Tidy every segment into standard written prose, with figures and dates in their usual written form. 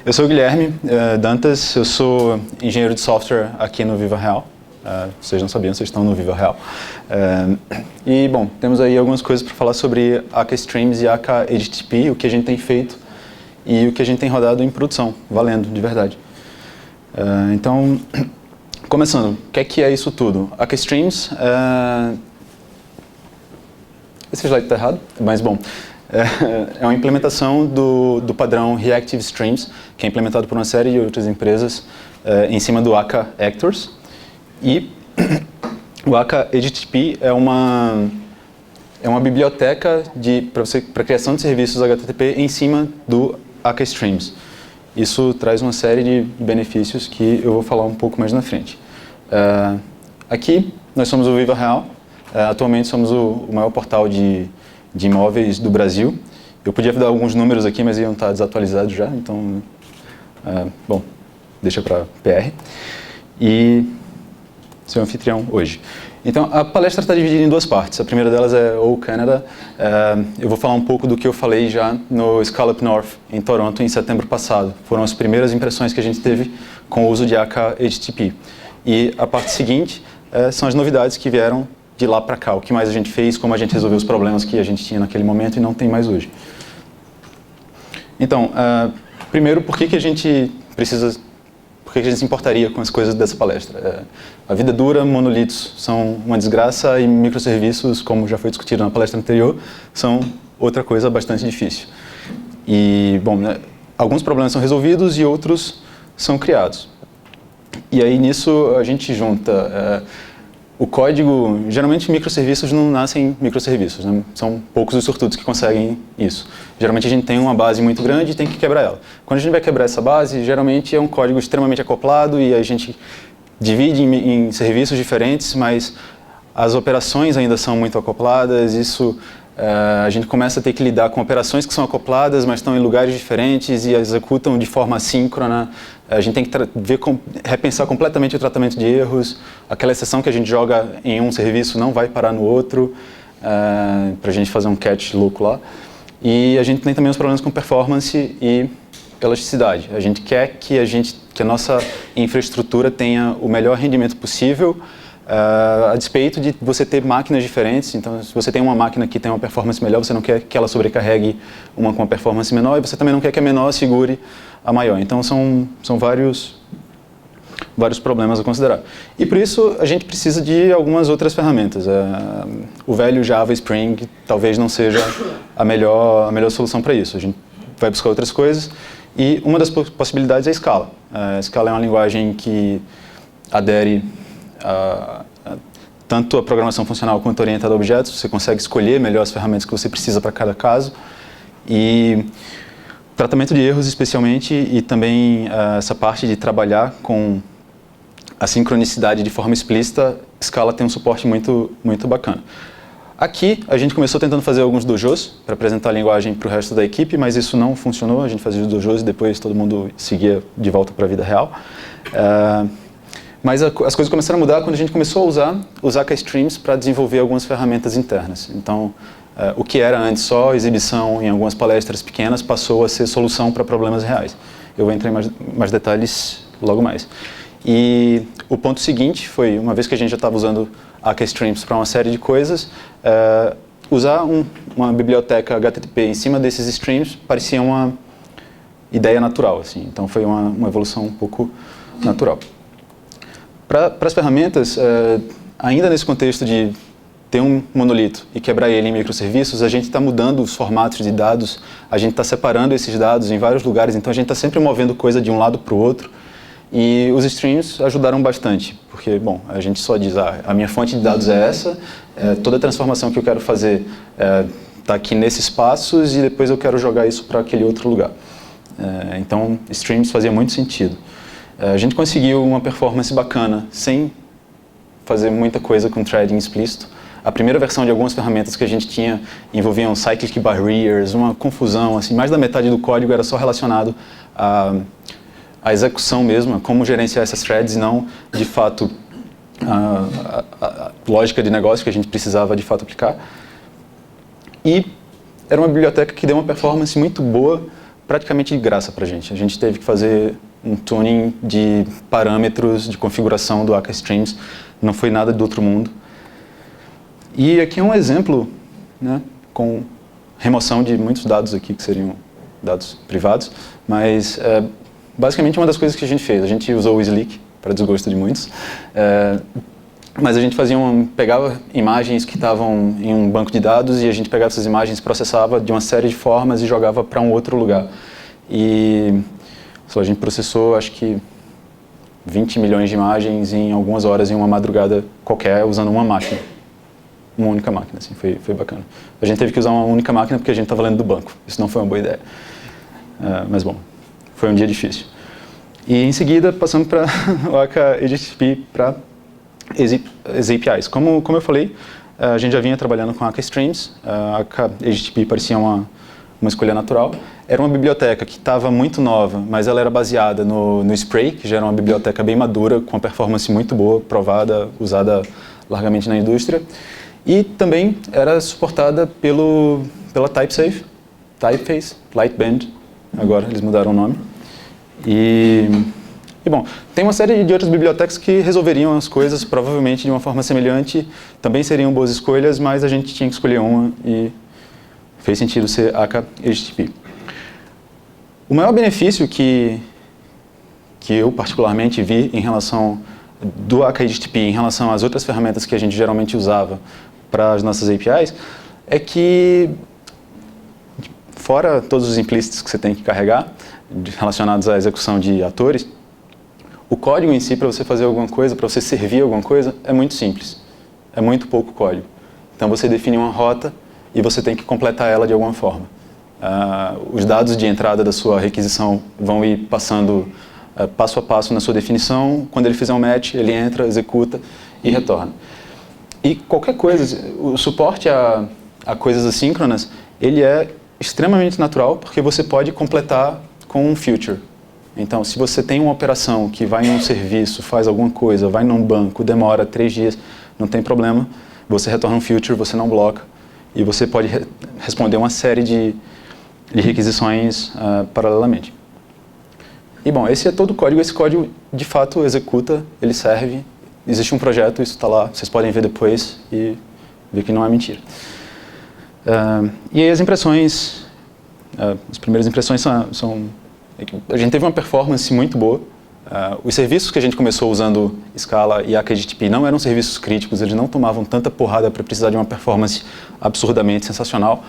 Eu sou o Guilherme Dantas, eu sou engenheiro de software aqui no Viva Real. Vocês não sabiam, vocês estão no Viva Real. E, bom, temos aí algumas coisas para falar sobre Akka Streams e Akka HTTP, o que a gente tem feito e o que a gente tem rodado em produção, valendo, de verdade. Então, começando, o que é isso tudo? Akka Streams, esse slide está errado, mas bom, é uma implementação do padrão Reactive Streams, que é implementado por uma série de outras empresas em cima do Akka Actors. E o Akka HTTP é uma biblioteca para criação de serviços HTTP em cima do Akka Streams. Isso traz uma série de benefícios que eu vou falar um pouco mais na frente. Aqui nós somos o Viva Real. Atualmente somos o maior portal de imóveis do Brasil. Eu podia dar alguns números aqui, mas iam estar desatualizados já, então, bom, deixa para PR. E seu anfitrião hoje. Então, a palestra está dividida em duas partes. A primeira delas é o Canada. Eu vou falar um pouco do que eu falei já no Scala North, em Toronto, em setembro passado. Foram as primeiras impressões que a gente teve com o uso de Akka HTTP. E a parte seguinte são as novidades que vieram de lá para cá, o que mais a gente fez, como a gente resolveu os problemas que a gente tinha naquele momento e não tem mais hoje. Então, primeiro, por que a gente se importaria com as coisas dessa palestra? A vida dura, monolitos são uma desgraça e microserviços, como já foi discutido na palestra anterior, são outra coisa bastante difícil. E, bom, alguns problemas são resolvidos e outros são criados. E aí, nisso, a gente junta o código. Geralmente, microserviços não nascem microserviços, né? São poucos os sortudos que conseguem isso. Geralmente, a gente tem uma base muito grande e tem que quebrar ela. Quando a gente vai quebrar essa base, geralmente é um código extremamente acoplado e a gente divide em serviços diferentes, mas as operações ainda são muito acopladas. Isso, a gente começa a ter que lidar com operações que são acopladas, mas estão em lugares diferentes e executam de forma assíncrona. A gente tem que repensar completamente o tratamento de erros. Aquela exceção que a gente joga em um serviço não vai parar no outro, para a gente fazer um catch louco lá. E a gente tem também os problemas com performance e elasticidade. A gente quer que a nossa infraestrutura tenha o melhor rendimento possível, a despeito de você ter máquinas diferentes. Então, se você tem uma máquina que tem uma performance melhor, você não quer que ela sobrecarregue uma com uma performance menor, e você também não quer que a menor segure a maior. Então, são vários problemas a considerar. E por isso, a gente precisa de algumas outras ferramentas. O velho Java Spring talvez não seja a melhor solução para isso. A gente vai buscar outras coisas. E uma das possibilidades é a Scala. A Scala é uma linguagem que adere tanto a programação funcional quanto orientada a objetos. Você consegue escolher melhor as ferramentas que você precisa para cada caso. E tratamento de erros, especialmente, e também essa parte de trabalhar com a sincronicidade de forma explícita, Scala tem um suporte muito, muito bacana. Aqui, a gente começou tentando fazer alguns dojos para apresentar a linguagem para o resto da equipe, mas isso não funcionou. A gente fazia os dojos e depois todo mundo seguia de volta para a vida real. Mas as coisas começaram a mudar quando a gente começou a usar os Akka Streams para desenvolver algumas ferramentas internas. Então, o que era antes só exibição em algumas palestras pequenas passou a ser solução para problemas reais. Eu vou entrar em mais detalhes logo mais. E o ponto seguinte foi, uma vez que a gente já estava usando Akka Streams para uma série de coisas, usar uma biblioteca HTTP em cima desses streams parecia uma ideia natural, assim. Então foi uma evolução um pouco natural. Para as ferramentas, ainda nesse contexto de ter um monolito e quebrar ele em microserviços, a gente está mudando os formatos de dados, a gente está separando esses dados em vários lugares, então a gente está sempre movendo coisa de um lado para o outro. E os streams ajudaram bastante, porque, bom, a gente só diz, a minha fonte de dados é essa, toda a transformação que eu quero fazer está aqui nesses passos e depois eu quero jogar isso para aquele outro lugar. Então, streams fazia muito sentido. A gente conseguiu uma performance bacana, sem fazer muita coisa com threading explícito. A primeira versão de algumas ferramentas que a gente tinha envolviam cyclic barriers, uma confusão, assim, mais da metade do código era só relacionado a execução mesmo, a como gerenciar essas threads e não, de fato, a lógica de negócio que a gente precisava, de fato, aplicar. E era uma biblioteca que deu uma performance muito boa praticamente de graça para a gente. A gente teve que fazer um tuning de parâmetros de configuração do Akka Streams, não foi nada do outro mundo. E aqui é um exemplo, né, com remoção de muitos dados aqui, que seriam dados privados, mas basicamente uma das coisas que a gente fez, a gente usou o Slick, para desgosto de muitos, mas a gente pegava imagens que estavam em um banco de dados e a gente pegava essas imagens, processava de uma série de formas e jogava para um outro lugar. E a gente processou, acho que 20 milhões de imagens em algumas horas, em uma madrugada qualquer, usando uma máquina. Uma única máquina, assim, foi bacana. A gente teve que usar uma única máquina porque a gente estava lendo do banco. Isso não foi uma boa ideia. Mas bom, foi um dia difícil. E em seguida, passamos para o Akka HTTP para as APIs. Como eu falei, a gente já vinha trabalhando com Akka Streams. A Akka HTTP parecia uma escolha natural. Era uma biblioteca que estava muito nova, mas ela era baseada no Spray, que já era uma biblioteca bem madura, com uma performance muito boa, provada, usada largamente na indústria. E também era suportada pela TypeSafe, Typeface, Lightbend, agora eles mudaram o nome. E bom, tem uma série de outras bibliotecas que resolveriam as coisas provavelmente de uma forma semelhante, também seriam boas escolhas, mas a gente tinha que escolher uma e fez sentido ser Akka HTTP. O maior benefício que eu particularmente vi em relação do Akka HTTP em relação às outras ferramentas que a gente geralmente usava para as nossas APIs é que, fora todos os implícitos que você tem que carregar, relacionados à execução de atores, o código em si, para você fazer alguma coisa, para você servir alguma coisa, é muito simples. É muito pouco código. Então você define uma rota e você tem que completar ela de alguma forma. Os dados de entrada da sua requisição vão ir passando passo a passo na sua definição. Quando ele fizer um match, ele entra, executa e retorna. E qualquer coisa, o suporte a coisas assíncronas, ele é extremamente natural, porque você pode completar com um future. Então, se você tem uma operação que vai em um serviço, faz alguma coisa, vai num banco, demora 3 dias, não tem problema, você retorna um future, você não bloca, e você pode responder uma série de requisições paralelamente. E bom, esse é todo o código. Esse código, de fato, executa, ele serve. Existe um projeto, isso está lá, vocês podem ver depois e ver que não é mentira. E aí as impressões, as primeiras impressões são... A gente teve uma performance muito boa. Os serviços que a gente começou usando Scala e Akka HTTP não eram serviços críticos, eles não tomavam tanta porrada para precisar de uma performance absurdamente sensacional,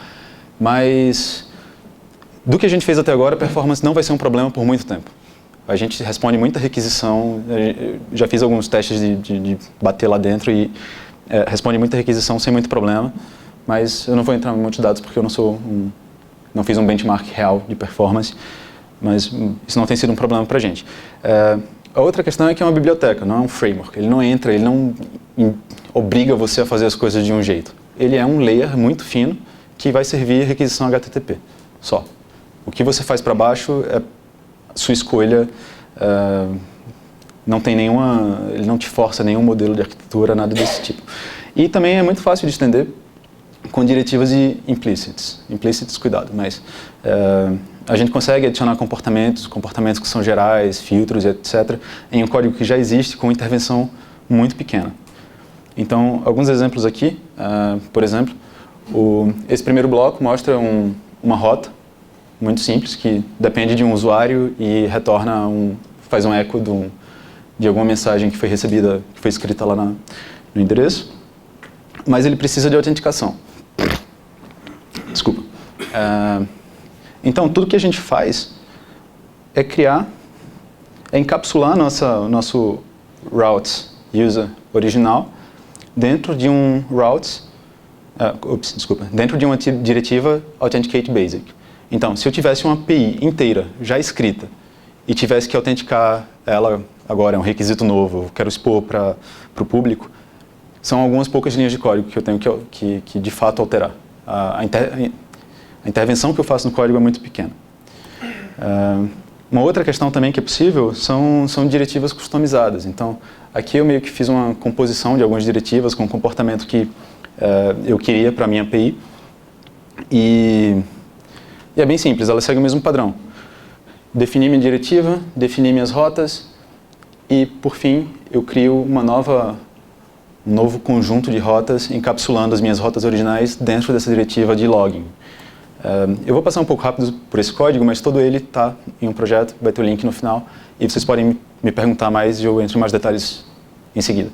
mas do que a gente fez até agora, a performance não vai ser um problema por muito tempo. A gente responde muita requisição, já fiz alguns testes de bater lá dentro e responde muita requisição sem muito problema, mas eu não vou entrar em muitos dados porque eu não fiz um benchmark real de performance, mas isso não tem sido um problema para a gente. A outra questão é que é uma biblioteca, não é um framework. Ele não entra, ele não obriga você a fazer as coisas de um jeito. Ele é um layer muito fino que vai servir requisição HTTP, só. O que você faz para baixo é sua escolha, não tem ele não te força nenhum modelo de arquitetura, nada desse tipo. E também é muito fácil de estender com diretivas e implicits. Implicits, cuidado, mas a gente consegue adicionar comportamentos que são gerais, filtros, etc., em um código que já existe com intervenção muito pequena. Então, alguns exemplos aqui, por exemplo, esse primeiro bloco mostra uma rota muito simples, que depende de um usuário e retorna faz um eco de alguma mensagem que foi recebida, que foi escrita lá no endereço, mas ele precisa de autenticação. Desculpa. Então, tudo que a gente faz é encapsular nosso routes user original dentro de dentro de uma diretiva Authenticate Basic. Então, se eu tivesse uma API inteira, já escrita, e tivesse que autenticar ela agora, é um requisito novo, eu quero expor para o público, são algumas poucas linhas de código que eu tenho que de fato alterar. A intervenção que eu faço no código é muito pequena. Uma outra questão também que é possível são diretivas customizadas. Então, aqui eu meio que fiz uma composição de algumas diretivas com o comportamento que eu queria para a minha API. E é bem simples, ela segue o mesmo padrão. definir minha diretiva, definir minhas rotas e, por fim, eu crio um novo conjunto de rotas encapsulando as minhas rotas originais dentro dessa diretiva de login. Eu vou passar um pouco rápido por esse código, mas todo ele está em um projeto, vai ter o link no final e vocês podem me perguntar mais e eu entro em mais detalhes em seguida.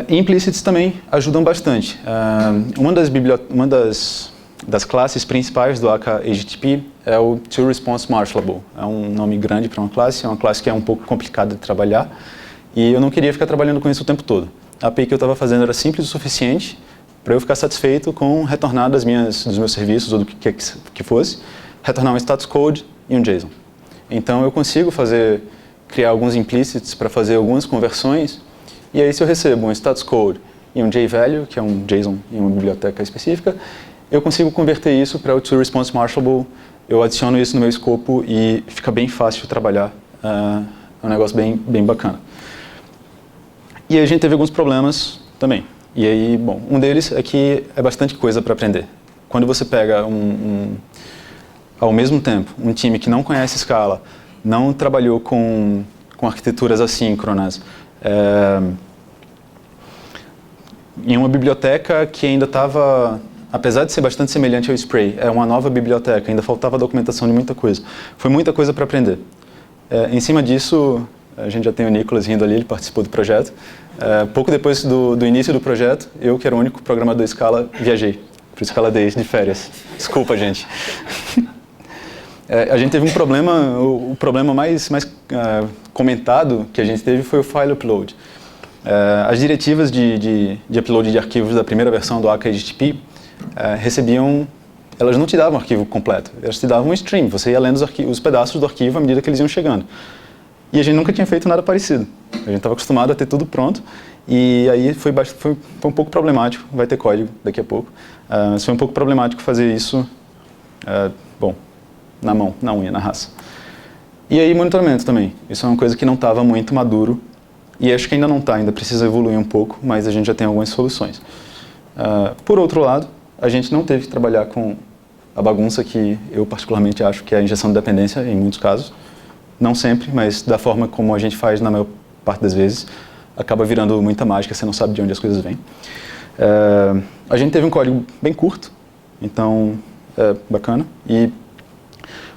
Implicits também ajudam bastante. Uma das classes principais do Akka HTTP é o ToResponse Marshallable. É um nome grande para uma classe, é uma classe que é um pouco complicada de trabalhar e eu não queria ficar trabalhando com isso o tempo todo. A API que eu estava fazendo era simples o suficiente para eu ficar satisfeito com retornar dos meus serviços ou do que fosse, retornar um status code e um JSON. Então eu consigo criar alguns implicits para fazer algumas conversões e aí se eu recebo um status code e um JValue, que é um JSON em uma biblioteca específica, eu consigo converter isso para o ToResponse Marshallable, eu adiciono isso no meu escopo e fica bem fácil de trabalhar, é um negócio bem bacana. E aí a gente teve alguns problemas também. E aí, bom, um deles é que é bastante coisa para aprender. Quando você pega ao mesmo tempo, um time que não conhece Scala, não trabalhou com arquiteturas assíncronas, em uma biblioteca que ainda estava, apesar de ser bastante semelhante ao Spray, é uma nova biblioteca, ainda faltava documentação de muita coisa. Foi muita coisa para aprender. Em cima disso, a gente já tem o Nicolas rindo ali, ele participou do projeto. Pouco depois do início do projeto, eu, que era o único programador Scala, viajei para o Scala Days de férias. Desculpa, gente. A gente teve um problema, o problema mais comentado que a gente teve foi o file upload. As diretivas de upload de arquivos da primeira versão do Akka HTTP elas não te davam o arquivo completo, elas te davam um stream, você ia lendo os pedaços do arquivo à medida que eles iam chegando. E a gente nunca tinha feito nada parecido. A gente estava acostumado a ter tudo pronto e aí foi um pouco problemático, vai ter código daqui a pouco, mas foi um pouco problemático fazer isso, na mão, na unha, na raça. E aí monitoramento também, isso é uma coisa que não estava muito maduro e acho que ainda não está, ainda precisa evoluir um pouco, mas a gente já tem algumas soluções. Por outro lado, a gente não teve que trabalhar com a bagunça que eu particularmente acho que é a injeção de dependência em muitos casos. Não sempre, mas da forma como a gente faz na maior parte das vezes, acaba virando muita mágica, você não sabe de onde as coisas vêm. A gente teve um código bem curto, então bacana. E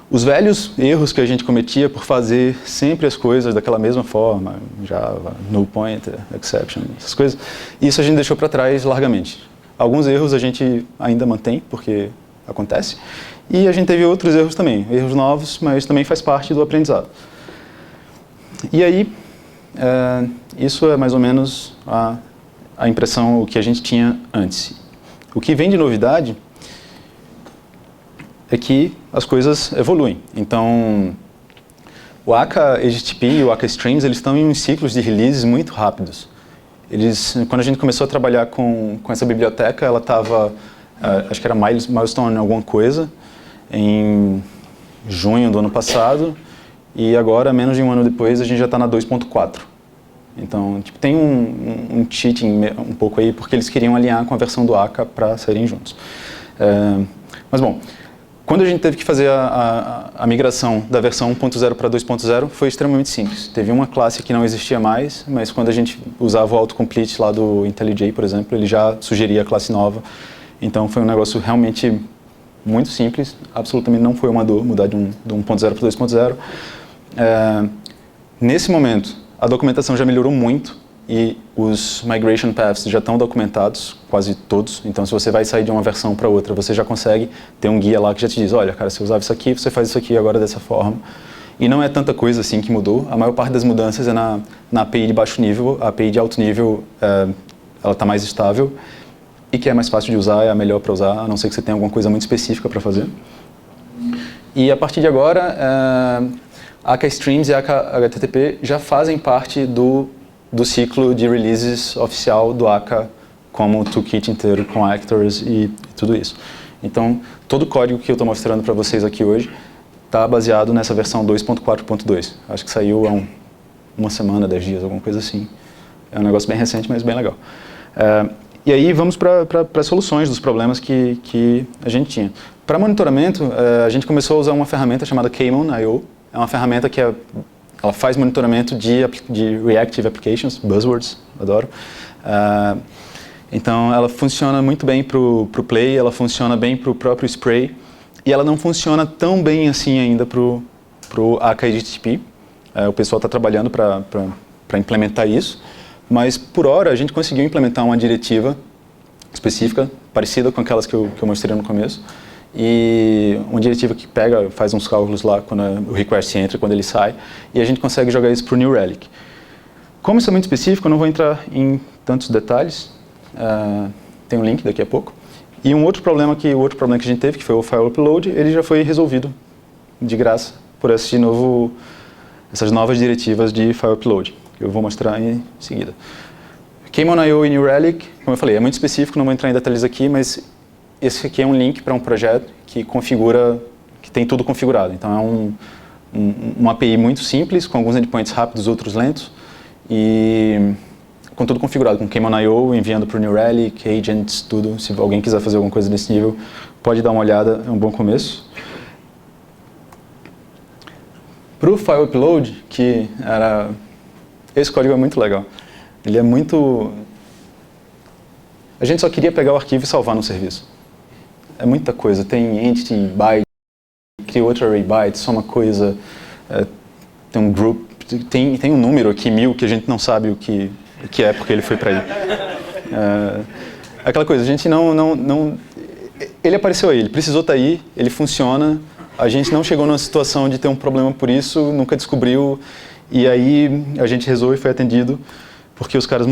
os velhos erros que a gente cometia por fazer sempre as coisas daquela mesma forma, Java, null pointer, exception, essas coisas, isso a gente deixou para trás largamente. Alguns erros a gente ainda mantém, porque acontece. E a gente teve outros erros também, erros novos, mas também faz parte do aprendizado. E aí, isso é mais ou menos a impressão, o que a gente tinha antes. O que vem de novidade é que as coisas evoluem. Então, o Akka HTTP e o Akka Streams, eles estão em ciclos de releases muito rápidos. Quando a gente começou a trabalhar com essa biblioteca, ela estava, acho que era milestone alguma coisa, em junho do ano passado, e agora, menos de um ano depois, a gente já está na 2.4. Então, tem um cheating um pouco aí, porque eles queriam alinhar com a versão do Akka para saírem juntos. Mas, bom, quando a gente teve que fazer a migração da versão 1.0 para 2.0, foi extremamente simples. Teve uma classe que não existia mais, mas quando a gente usava o autocomplete lá do IntelliJ, por exemplo, ele já sugeria a classe nova. Então, foi um negócio realmente muito simples, absolutamente não foi uma dor mudar de 1.0 para 2.0. Nesse momento, a documentação já melhorou muito e os migration paths já estão documentados, quase todos. Então, se você vai sair de uma versão para outra, você já consegue ter um guia lá que já te diz, olha, cara, se eu usava isso aqui, você faz isso aqui agora dessa forma. E não é tanta coisa assim que mudou. A maior parte das mudanças é na API de baixo nível. A API de alto nível, ela está mais estável e que é mais fácil de usar, é a melhor para usar, a não ser que você tenha alguma coisa muito específica para fazer. E a partir de agora, Akka Streams e Akka HTTP já fazem parte do ciclo de releases oficial do Akka, como o toolkit inteiro com actors e tudo isso. Então, todo o código que eu estou mostrando para vocês aqui hoje está baseado nessa versão 2.4.2. Acho que saiu há uma semana, 10 dias, alguma coisa assim. É um negócio bem recente, mas bem legal. E aí vamos para as soluções dos problemas que a gente tinha. Para monitoramento, a gente começou a usar uma ferramenta chamada Kmon.io. É uma ferramenta que ela faz monitoramento de Reactive Applications, buzzwords, adoro. Então, ela funciona muito bem para o Play, ela funciona bem para o próprio Spray, e ela não funciona tão bem assim ainda para o AK-HTTP. O pessoal está trabalhando para implementar isso, mas por hora a gente conseguiu implementar uma diretiva específica, parecida com aquelas que eu mostrei no começo, e uma diretiva que faz uns cálculos lá quando o request entra, quando ele sai, e a gente consegue jogar isso para o New Relic. Como isso é muito específico, eu não vou entrar em tantos detalhes, tem um link daqui a pouco. E o outro problema que a gente teve, que foi o file upload, ele já foi resolvido de graça por essas novas diretivas de file upload, que eu vou mostrar em seguida. Kmon.io e New Relic, como eu falei, é muito específico, não vou entrar em detalhes aqui, mas esse aqui é um link para um projeto que tem tudo configurado. Então é uma API muito simples, com alguns endpoints rápidos, outros lentos, e com tudo configurado, com Kmon.io, enviando para o New Relic, agents, tudo. Se alguém quiser fazer alguma coisa desse nível, pode dar uma olhada, é um bom começo. Para o file upload, esse código é muito legal. Ele é muito... A gente só queria pegar o arquivo e salvar no serviço. É muita coisa. Tem entity byte, cria outro array byte, só uma coisa. Tem um group, tem um número aqui, 1000, que a gente não sabe o que é, porque ele foi para aí. Aquela coisa, a gente não... Ele apareceu aí, ele precisou estar aí, ele funciona. A gente não chegou numa situação de ter um problema por isso, nunca descobriu. E aí a gente resolveu e foi atendido, porque os caras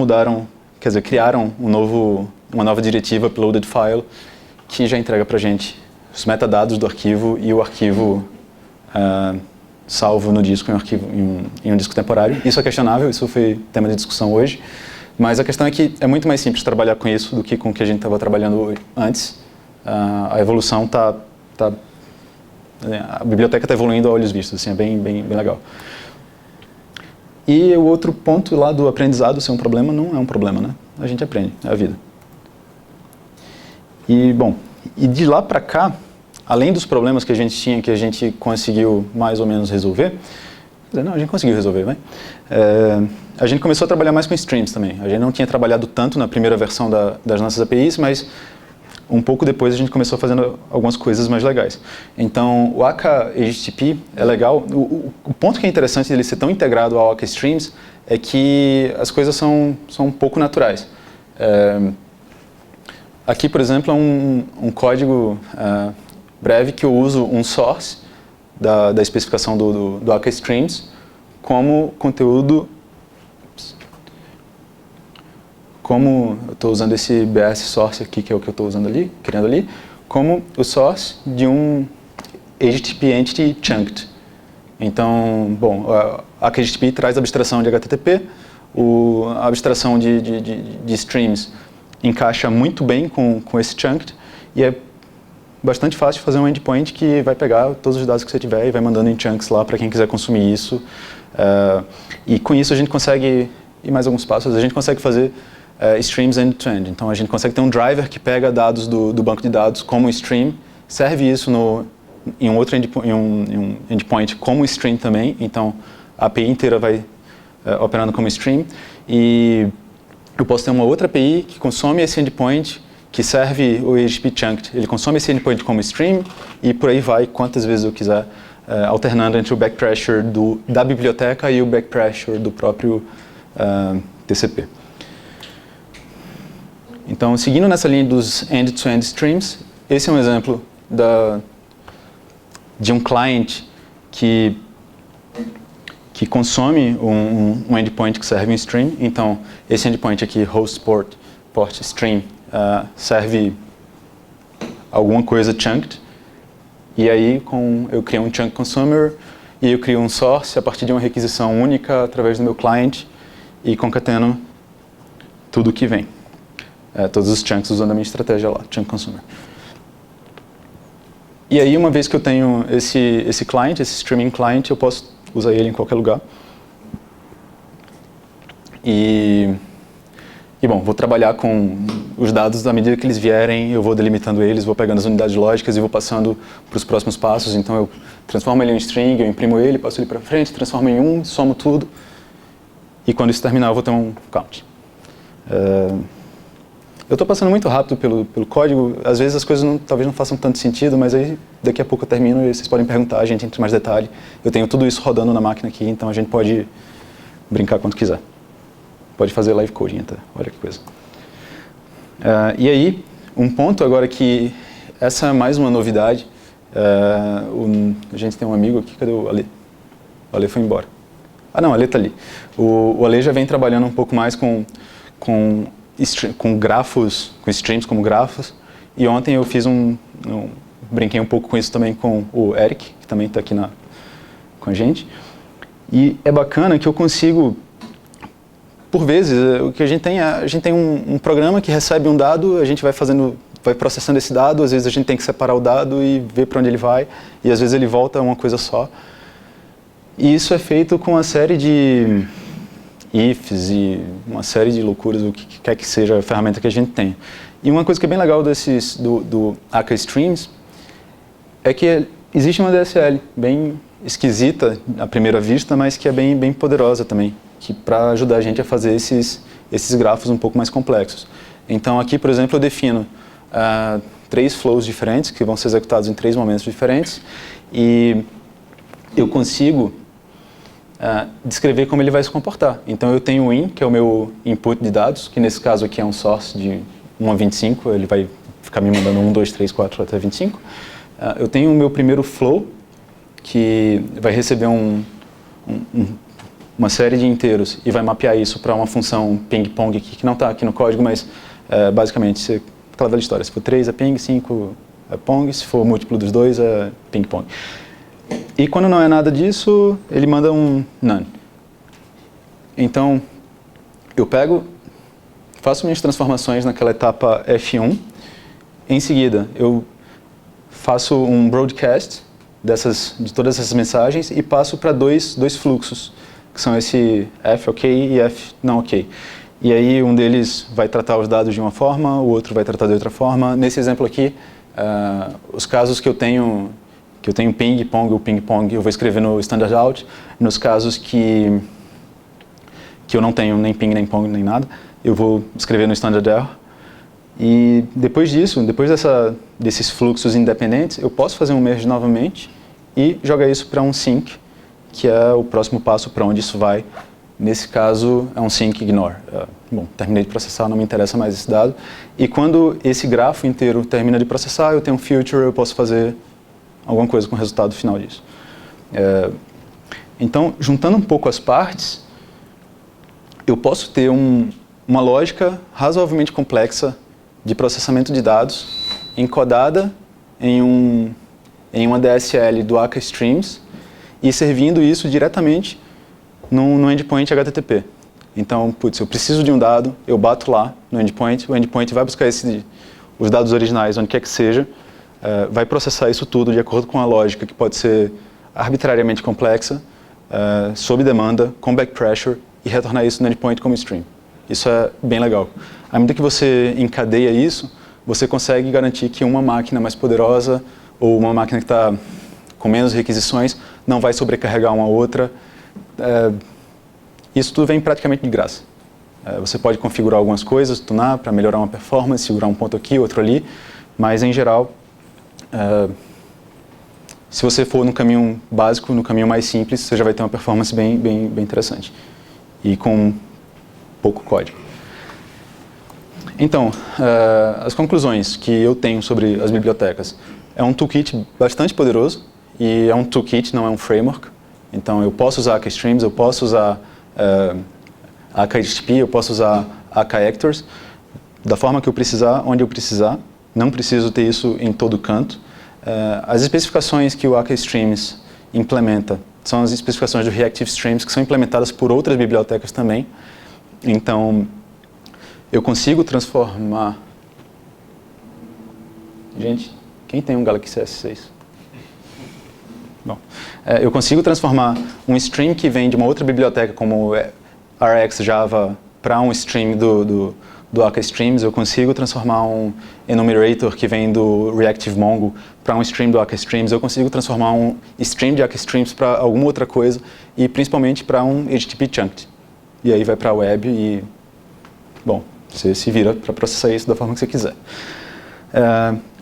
criaram uma nova diretiva, uploaded file, que já entrega para a gente os metadados do arquivo e o arquivo salvo no disco em um disco temporário. Isso é questionável, isso foi tema de discussão hoje, mas a questão é que é muito mais simples trabalhar com isso do que com o que a gente estava trabalhando antes. A evolução a biblioteca está evoluindo a olhos vistos, assim, é bem legal. E o outro ponto lá do aprendizado ser um problema, não é um problema, né? A gente aprende, é a vida. E, bom, de lá para cá, além dos problemas que a gente tinha, que a gente conseguiu mais ou menos resolver, a gente conseguiu resolver, vai? A gente começou a trabalhar mais com streams também. A gente não tinha trabalhado tanto na primeira versão das nossas APIs, mas um pouco depois a gente começou fazendo algumas coisas mais legais. Então, o AK-HTTP é legal. O ponto que é interessante dele ser tão integrado ao AK Streams é que as coisas são um pouco naturais. Aqui, por exemplo, é um código breve que eu uso um source da especificação do AK Streams como conteúdo. Como eu estou usando esse BS source aqui, que é o que eu estou usando ali, criando ali, como o source de um HTTP entity chunked. Então, bom, a HTTP traz a abstração de HTTP, a abstração de streams encaixa muito bem com esse chunked, e é bastante fácil de fazer um endpoint que vai pegar todos os dados que você tiver e vai mandando em chunks lá para quem quiser consumir isso. E com isso a gente consegue, e mais alguns passos, a gente consegue fazer streams end-to-end. Então a gente consegue ter um driver que pega dados do banco de dados como stream, serve isso em um outro endpoint como stream também, então a API inteira vai operando como stream, e eu posso ter uma outra API que consome esse endpoint, que serve o HTTP chunked. Ele consome esse endpoint como stream e por aí vai quantas vezes eu quiser, alternando entre o backpressure da biblioteca e o backpressure do próprio TCP. Então, seguindo nessa linha dos end-to-end streams, esse é um exemplo de um client que consome um endpoint que serve um stream. Então, esse endpoint aqui, host port stream, serve alguma coisa chunked. E aí, eu crio um chunk consumer e eu crio um source a partir de uma requisição única através do meu client e concateno tudo que vem. Todos os chunks usando a minha estratégia lá, chunk consumer. E aí, uma vez que eu tenho esse client, esse streaming client, eu posso usar ele em qualquer lugar. E bom, vou trabalhar com os dados, à medida que eles vierem, eu vou delimitando eles, vou pegando as unidades lógicas e vou passando para os próximos passos. Então eu transformo ele em string, eu imprimo ele, passo ele para frente, transformo em somo tudo. E quando isso terminar, eu vou ter um count. Eu estou passando muito rápido pelo código. Às vezes as coisas talvez não façam tanto sentido, mas aí daqui a pouco eu termino e vocês podem perguntar, a gente entra em mais detalhe. Eu tenho tudo isso rodando na máquina aqui, então a gente pode brincar quanto quiser. Pode fazer live coding até, olha que coisa. E aí, um ponto agora que essa é mais uma novidade. A gente tem um amigo aqui, cadê o Ale? O Ale foi embora. Ah não, o Ale está ali. O Ale já vem trabalhando um pouco mais com grafos, com streams como grafos. E ontem eu fiz brinquei um pouco com isso também com o Eric, que também está aqui com a gente. E é bacana que eu consigo, por vezes, o que a gente tem um programa que recebe um dado, a gente vai processando esse dado, às vezes a gente tem que separar o dado e ver para onde ele vai, e às vezes ele volta a uma coisa só. E isso é feito com uma série de ifs e uma série de loucuras, o que quer que seja a ferramenta que a gente tem. E uma coisa que é bem legal do Akka Streams é que existe uma DSL bem esquisita à primeira vista, mas que é bem poderosa também, para ajudar a gente a fazer esses grafos um pouco mais complexos. Então aqui, por exemplo, eu defino 3 flows diferentes, que vão ser executados em 3 momentos diferentes, e eu consigo descrever como ele vai se comportar. Então eu tenho o in, que é o meu input de dados, que nesse caso aqui é um source de 1 a 25, ele vai ficar me mandando 1, 2, 3, 4 até 25. Eu tenho o meu primeiro flow, que vai receber uma série de inteiros e vai mapear isso para uma função ping-pong aqui, que não está aqui no código, mas basicamente, aquela velha história, se for 3 é ping, 5 é pong, se for múltiplo dos dois é ping-pong. E quando não é nada disso, ele manda um none. Então, eu faço minhas transformações naquela etapa F1, em seguida eu faço um broadcast de todas essas mensagens e passo para dois fluxos, que são esse F ok e F não ok. E aí um deles vai tratar os dados de uma forma, o outro vai tratar de outra forma. Nesse exemplo aqui, os casos que eu tenho ping-pong ou ping-pong, eu vou escrever no standard out. Nos casos que eu não tenho nem ping, nem pong, nem nada, eu vou escrever no standard error. E depois disso, desses fluxos independentes, eu posso fazer um merge novamente e jogar isso para um sync, que é o próximo passo para onde isso vai. Nesse caso, é um sync ignore. Bom, terminei de processar, não me interessa mais esse dado. E quando esse grafo inteiro termina de processar, eu tenho um future, eu posso fazer alguma coisa com o resultado final disso. Então, juntando um pouco as partes, eu posso ter uma lógica razoavelmente complexa de processamento de dados encodada em uma DSL do Akka Streams e servindo isso diretamente no endpoint HTTP. Então, eu preciso de um dado, eu bato lá no endpoint, o endpoint vai buscar os dados originais, onde quer que seja, vai processar isso tudo de acordo com a lógica que pode ser arbitrariamente complexa, sob demanda, com backpressure, e retornar isso no endpoint como stream. Isso é bem legal. À medida que você encadeia isso, você consegue garantir que uma máquina mais poderosa ou uma máquina que está com menos requisições não vai sobrecarregar uma outra. Isso tudo vem praticamente de graça. Você pode configurar algumas coisas, tunar para melhorar uma performance, segurar um ponto aqui, outro ali, mas em geral, se você for no caminho básico, no caminho mais simples, você já vai ter uma performance bem interessante. E com pouco código. Então, as conclusões que eu tenho sobre as bibliotecas. É um toolkit bastante poderoso, e é um toolkit, não é um framework. Então, eu posso usar Akka Streams, eu posso usar Akka HTTP, eu posso usar Akka Actors, da forma que eu precisar, onde eu precisar. Não preciso ter isso em todo canto. As especificações que o Akka Streams implementa são as especificações do Reactive Streams, que são implementadas por outras bibliotecas também. Então, eu consigo transformar... Gente, quem tem um Galaxy S6? Bom, eu consigo transformar um stream que vem de uma outra biblioteca, como RX Java, para um stream do do Akka Streams, eu consigo transformar um enumerator que vem do Reactive Mongo para um stream do Akka Streams, eu consigo transformar um stream de Akka Streams para alguma outra coisa e principalmente para um HTTP Chunked. E aí vai para a web e, bom, você se vira para processar isso da forma que você quiser.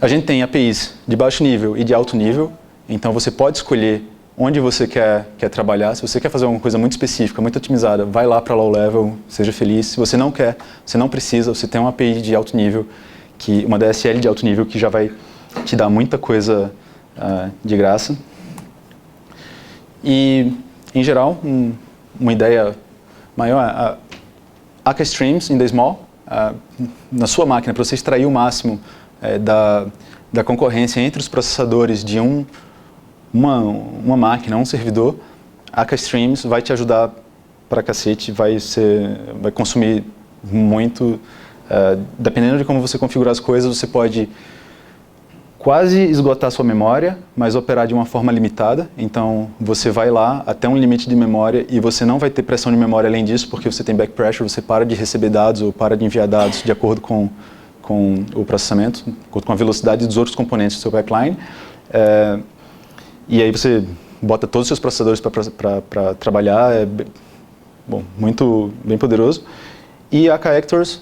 A gente tem APIs de baixo nível e de alto nível, então você pode escolher onde você quer trabalhar. Se você quer fazer alguma coisa muito específica, muito otimizada, vai lá para low level, seja feliz. Se você não quer, você não precisa, você tem uma API de alto nível, uma DSL de alto nível que já vai te dar muita coisa de graça. E, em geral, uma ideia maior, Akka Streams in the small, na sua máquina, para você extrair o máximo da concorrência entre os processadores de uma máquina, um servidor, Akka Streams vai te ajudar pra cacete, vai consumir muito. Dependendo de como você configurar as coisas, você pode quase esgotar sua memória, mas operar de uma forma limitada. Então, você vai lá até um limite de memória e você não vai ter pressão de memória além disso, porque você tem back pressure, você para de receber dados ou para de enviar dados de acordo com o processamento, de acordo com a velocidade dos outros componentes do seu pipeline. E aí você bota todos os seus processadores para trabalhar, bem poderoso. E Akka Actors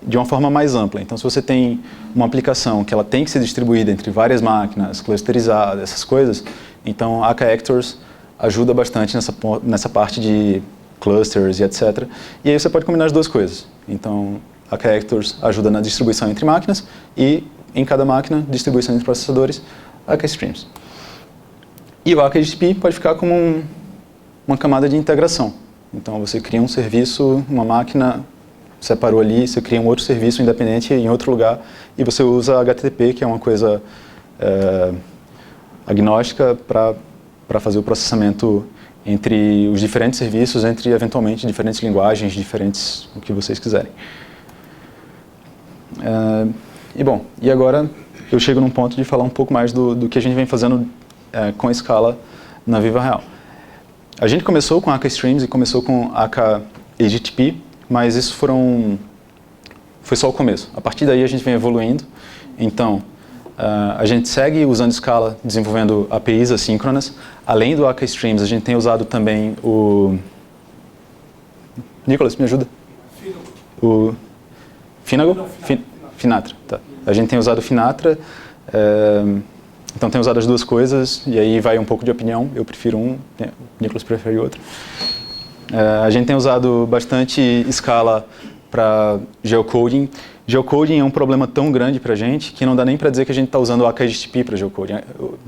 de uma forma mais ampla. Então, se você tem uma aplicação que ela tem que ser distribuída entre várias máquinas, clusterizada, essas coisas, então Akka Actors ajuda bastante nessa parte de clusters e etc. E aí você pode combinar as duas coisas. Então, Akka Actors ajuda na distribuição entre máquinas e, em cada máquina, distribuição entre processadores, Akka Streams. E o Akka HTTP pode ficar como uma camada de integração. Então, você cria um serviço, uma máquina, separou ali, você cria um outro serviço independente em outro lugar e você usa HTTP, que é uma coisa agnóstica para fazer o processamento entre os diferentes serviços, entre, eventualmente, diferentes linguagens, diferentes o que vocês quiserem. E agora eu chego num ponto de falar um pouco mais do que a gente vem fazendo com Scala na Viva Real. A gente começou com Akka Streams e começou com Akka HTTP, mas isso foi só o começo. A partir daí a gente vem evoluindo. Então, a gente segue usando Scala, desenvolvendo APIs assíncronas. Além do Akka Streams, a gente tem usado também o... Nicolas, me ajuda? O Finago? Finatra, tá. A gente tem usado o Finatra, então tem usado as duas coisas, e aí vai um pouco de opinião. Eu prefiro um, o Nicolas prefere outro. A gente tem usado bastante Scala para geocoding. Geocoding é um problema tão grande para a gente que não dá nem para dizer que a gente está usando o Akka HTTP para geocoding,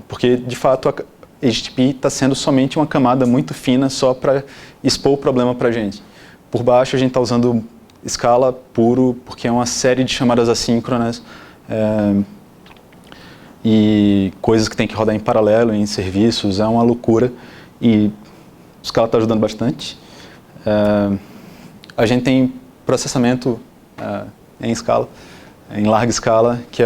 porque de fato a HTTP está sendo somente uma camada muito fina só para expor o problema para a gente. Por baixo a gente está usando Scala puro, porque é uma série de chamadas assíncronas e coisas que tem que rodar em paralelo, em serviços, é uma loucura e o Scala está ajudando bastante. A gente tem processamento em Scala, em larga escala, que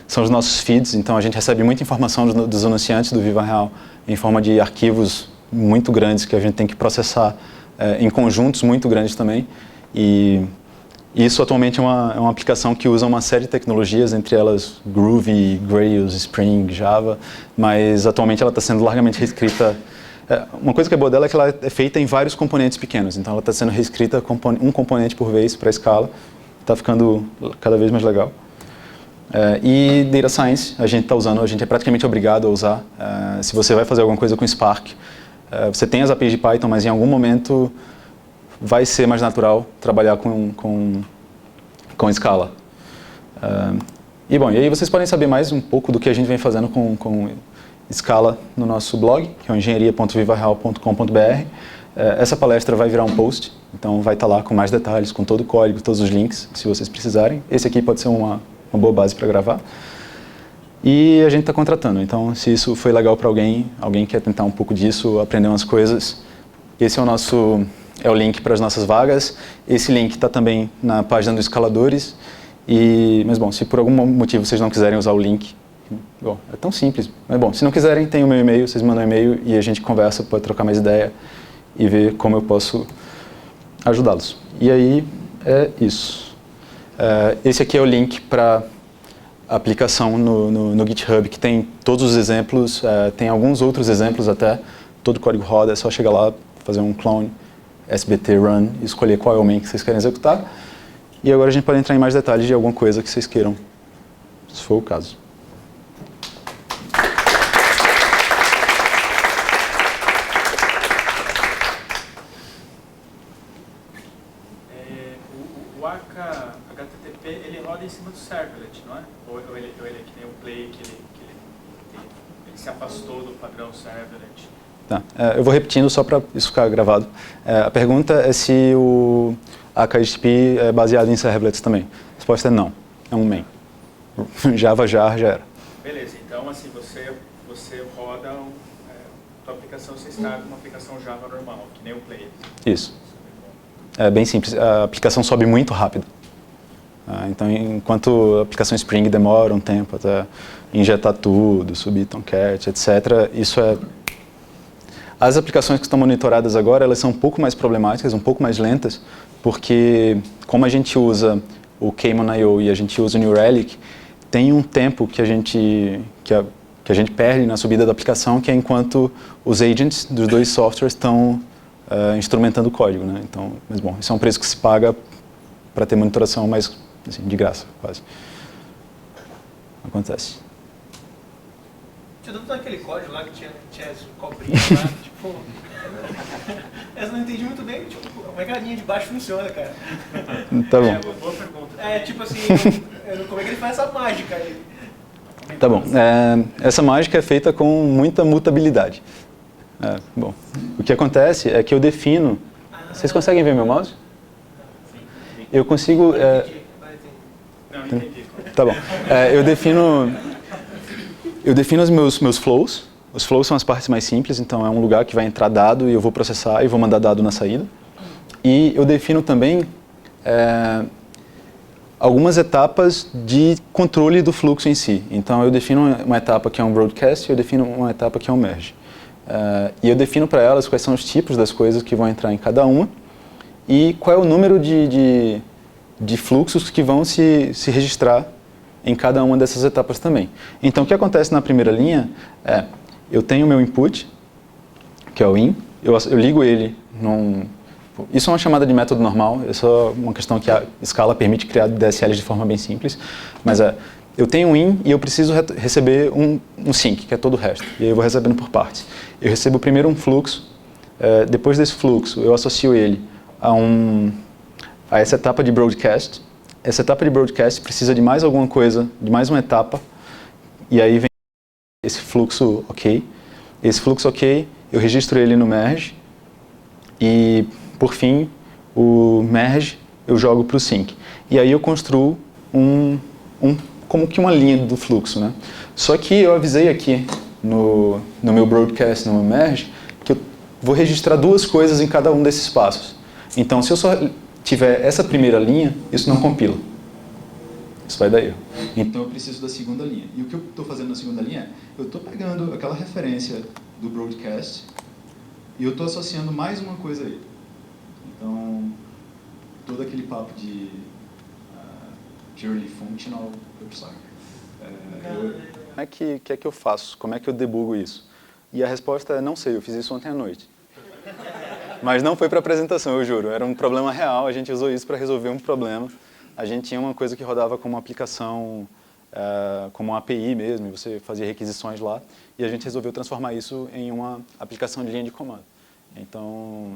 são os nossos feeds, então a gente recebe muita informação dos anunciantes do Viva Real em forma de arquivos muito grandes que a gente tem que processar em conjuntos muito grandes também. E isso atualmente é uma aplicação que usa uma série de tecnologias, entre elas Groovy, Grails, Spring, Java, mas atualmente ela está sendo largamente reescrita. Uma coisa que é boa dela é que ela é feita em vários componentes pequenos, então ela está sendo reescrita um componente por vez para a escala, está ficando cada vez mais legal. E Data Science a gente está usando, a gente é praticamente obrigado a usar. Se você vai fazer alguma coisa com Spark, você tem as APIs de Python, mas em algum momento vai ser mais natural trabalhar com Scala. E aí vocês podem saber mais um pouco do que a gente vem fazendo com Scala no nosso blog, que é o engenharia.vivareal.com.br. Essa palestra vai virar um post, então vai estar lá com mais detalhes, com todo o código, todos os links, se vocês precisarem. Esse aqui pode ser uma boa base para gravar. E a gente está contratando, então se isso foi legal para alguém quer tentar um pouco disso, aprender umas coisas, esse é o link para as nossas vagas. Esse link está também na página dos escaladores. Mas se por algum motivo vocês não quiserem usar o link, é tão simples. Mas se não quiserem, tem o meu e-mail, vocês mandam um e-mail e a gente conversa, pode trocar mais ideia e ver como eu posso ajudá-los. E aí, É isso. Esse aqui é o link para a aplicação no GitHub, que tem todos os exemplos, tem alguns outros exemplos até, todo o código roda, é só chegar lá, fazer um clone, sbt run, e escolher qual é o main que vocês querem executar. E agora a gente pode entrar em mais detalhes de alguma coisa que vocês queiram, se for o caso. O HTTP, ele roda em cima do servlet, não é? Ou ele é que nem o Play, que ele se afastou do padrão servlet? Tá. Eu vou repetindo só para isso ficar gravado. A pergunta é se o HTTP é baseado em servlets também. A resposta é não, é um main. Java já era. Beleza, então assim, você roda, tua aplicação, você está com uma aplicação Java normal, que nem o Play. Isso. É bem simples, a aplicação sobe muito rápido. Então, enquanto a aplicação Spring demora um tempo até injetar tudo, subir Tomcat, etc., isso é... As aplicações que estão monitoradas agora, elas são um pouco mais problemáticas, um pouco mais lentas, porque como a gente usa o Cayman.io e a gente usa o New Relic, tem um tempo que a gente perde na subida da aplicação, que é enquanto os agents dos dois softwares estão instrumentando o código, né? Então, mas bom, isso é um preço que se paga para ter monitoração mais assim, de graça, quase. Acontece. Tinha dúvida naquele código lá que tinha as cobrinhas lá, tipo... Eu não entendi muito bem, tipo, como é que a linha de baixo funciona, cara? Tá bom. É uma boa pergunta. Tipo assim, como é que ele faz essa mágica aí? Tá bom. Essa mágica é feita com muita mutabilidade. Bom, o que acontece é que eu defino... Vocês conseguem ver meu mouse? Eu consigo... Não, entendi. Tá bom. Eu defino os meus flows. Os flows são as partes mais simples, então é um lugar que vai entrar dado e eu vou processar e vou mandar dado na saída. E eu defino também algumas etapas de controle do fluxo em si. Então eu defino uma etapa que é um broadcast e eu defino uma etapa que é um merge. E eu defino para elas quais são os tipos das coisas que vão entrar em cada uma e qual é o número de fluxos que vão se registrar em cada uma dessas etapas também. Então, o que acontece na primeira linha é, eu tenho o meu input, que é o in, eu ligo ele num... Isso é uma chamada de método normal, isso é uma questão que a Scala permite criar DSLs de forma bem simples, mas eu tenho um in e eu preciso receber um sync, que é todo o resto, e aí eu vou recebendo por partes. Eu recebo primeiro um fluxo, depois desse fluxo eu associo ele a essa etapa de broadcast. Essa etapa de broadcast precisa de mais alguma coisa, de mais uma etapa, e aí vem esse fluxo OK. Esse fluxo OK, eu registro ele no merge, e por fim, o merge eu jogo para o sync. E aí eu construo como que uma linha do fluxo, né? Só que eu avisei aqui no meu broadcast, no meu merge, que eu vou registrar duas coisas em cada um desses passos. Então, se eu só tiver essa primeira linha, isso não compila. Isso vai dar erro. Então eu preciso da segunda linha. E o que eu estou fazendo na segunda linha é, eu estou pegando aquela referência do broadcast e eu estou associando mais uma coisa aí. Então, todo aquele papo de purely functional website. Como é que eu faço? Como é que eu debugo isso? E a resposta é, não sei, eu fiz isso ontem à noite. Mas não foi para apresentação, eu juro. Era um problema real, a gente usou isso para resolver um problema. A gente tinha uma coisa que rodava como uma aplicação, como uma API mesmo, e você fazia requisições lá, e a gente resolveu transformar isso em uma aplicação de linha de comando. Então,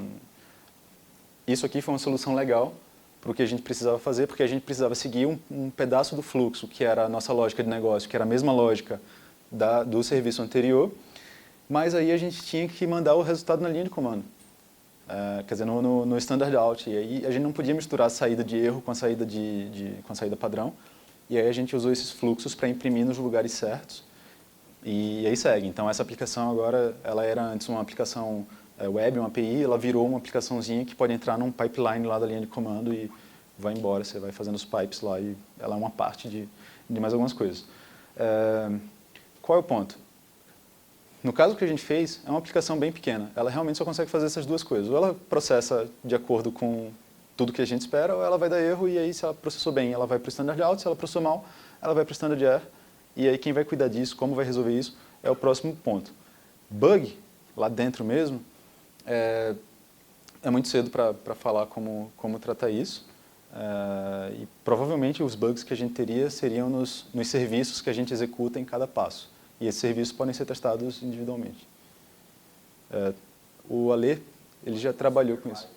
isso aqui foi uma solução legal para o que a gente precisava fazer, porque a gente precisava seguir um pedaço do fluxo, que era a nossa lógica de negócio, que era a mesma lógica do serviço anterior, mas aí a gente tinha que mandar o resultado na linha de comando. Quer dizer, no standard out. E aí a gente não podia misturar a saída de erro com a saída, com a saída padrão. E aí a gente usou esses fluxos para imprimir nos lugares certos. E aí segue. Então essa aplicação agora, ela era antes uma aplicação web, uma API, ela virou uma aplicaçãozinha que pode entrar num pipeline lá da linha de comando e vai embora. Você vai fazendo os pipes lá e ela é uma parte de mais algumas coisas. Qual é o ponto? No caso que a gente fez, é uma aplicação bem pequena. Ela realmente só consegue fazer essas duas coisas. Ou ela processa de acordo com tudo que a gente espera, ou ela vai dar erro, e aí se ela processou bem, ela vai para o standard out, se ela processou mal, ela vai para o standard error, e aí quem vai cuidar disso, como vai resolver isso, é o próximo ponto. Bug, lá dentro mesmo, é muito cedo para falar como tratar isso, e provavelmente os bugs que a gente teria seriam nos serviços que a gente executa em cada passo, e esses serviços podem ser testados individualmente. O Ale, ele já trabalhou com isso.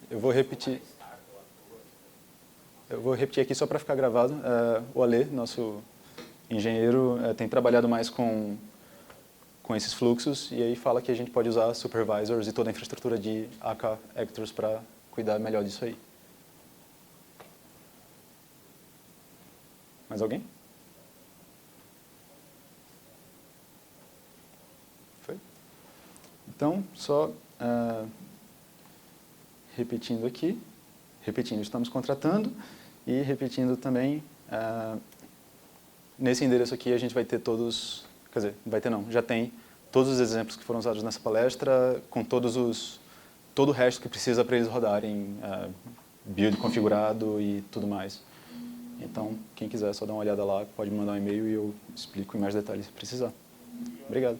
Eu vou repetir aqui só para ficar gravado. O Ale, nosso engenheiro, tem trabalhado mais com esses fluxos, e aí fala que a gente pode usar supervisors e toda a infraestrutura de AK Actors para cuidar melhor disso aí. Mais alguém? Foi? Então, só repetindo aqui. Repetindo, estamos contratando, e repetindo também, nesse endereço aqui a gente vai ter todos, quer dizer, vai ter não, já tem todos os exemplos que foram usados nessa palestra, com todo o resto que precisa para eles rodarem, build configurado e tudo mais. Então, quem quiser só dar uma olhada lá, pode me mandar um e-mail e eu explico em mais detalhes se precisar. Obrigado.